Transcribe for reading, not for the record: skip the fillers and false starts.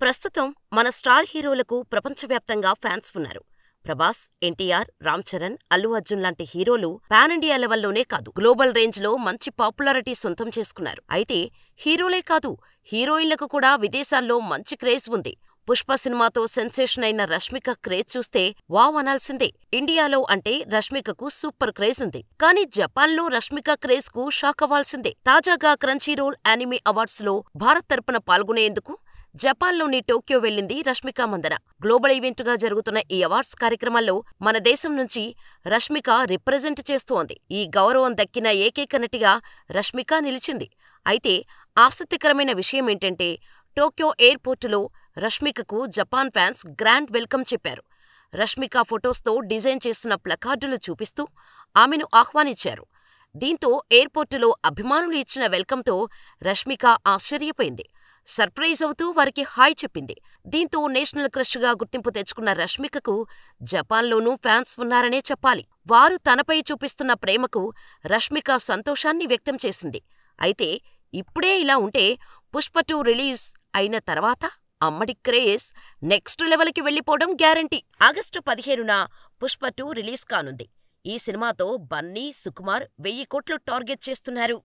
ప్రస్తుతం మన స్టార్ హీరోలకు ప్రపంచవ్యాప్తంగా ఫ్యాన్స్ ఉన్నారు. ప్రభాస్, ఎన్టీఆర్, రామ్ చరణ్, అల్లు అర్జున్ లాంటి హీరోలు పాన్ ఇండియా లెవెల్లోనే కాదు, గ్లోబల్ రేంజ్లో మంచి పాపులారిటీ సొంతం చేసుకున్నారు. అయితే హీరోలే కాదు, హీరోయిన్లకు కూడా విదేశాల్లో మంచి క్రేజ్ ఉంది. పుష్ప సినిమాతో సెన్సేషన్ అయిన రష్మిక క్రేజ్ చూస్తే వావ్ అనాల్సిందే. ఇండియాలో అంటే రష్మికకు సూపర్ క్రేజ్ ఉంది. కానీ జపాన్లో రష్మిక క్రేజ్ కు షాక్ అవ్వాల్సిందే. తాజాగా క్రంచీరోల్ యానిమే అవార్డ్స్ లో భారత్ తరపున పాల్గొనేందుకు జపాన్లోని టోక్యో వెళ్లింది రష్మిక మందన. గ్లోబల్ ఈవెంటుగా జరుగుతున్న ఈ అవార్డ్స్ కార్యక్రమంలో మన దేశం నుంచి రష్మిక రిప్రజెంట్ చేస్తోంది. ఈ గౌరవం దక్కిన ఏకైక నటిగా రష్మిక నిలిచింది. అయితే ఆసక్తికరమైన విషయమేంటంటే, టోక్యో ఎయిర్పోర్టులో రష్మికకు జపాన్ ఫ్యాన్స్ గ్రాండ్ వెల్కమ్ చెప్పారు. రష్మిక ఫొటోస్తో డిజైన్ చేసిన ప్లకార్డులు చూపిస్తూ ఆమెను ఆహ్వానించారు. దీంతో ఎయిర్పోర్టులో అభిమానులు ఇచ్చిన వెల్కంతో రష్మిక ఆశ్చర్యపోయింది. సర్ప్రైజ్ అవుతూ వారికి హాయ్ చెప్పింది. దీంతో నేషనల్ క్రష్గా గుర్తింపు తెచ్చుకున్న రష్మికకు జపాన్లోనూ ఫ్యాన్స్ ఉన్నారనే చెప్పాలి. వారు తనపై చూపిస్తున్న ప్రేమకు రష్మిక సంతోషాన్ని వ్యక్తం చేసింది. అయితే ఇప్పుడే ఇలా ఉంటే పుష్ప 2 రిలీజ్ అయిన తర్వాత అమ్మడి క్రేజ్ నెక్స్ట్ లెవెల్కి వెళ్లిపోవడం గ్యారంటీ. ఆగస్టు 15న పుష్ప 2 రిలీజ్ కానుంది. ఈ సినిమాతో బన్నీ, సుకుమార్ 1000 కోట్లు టార్గెట్ చేస్తున్నారు.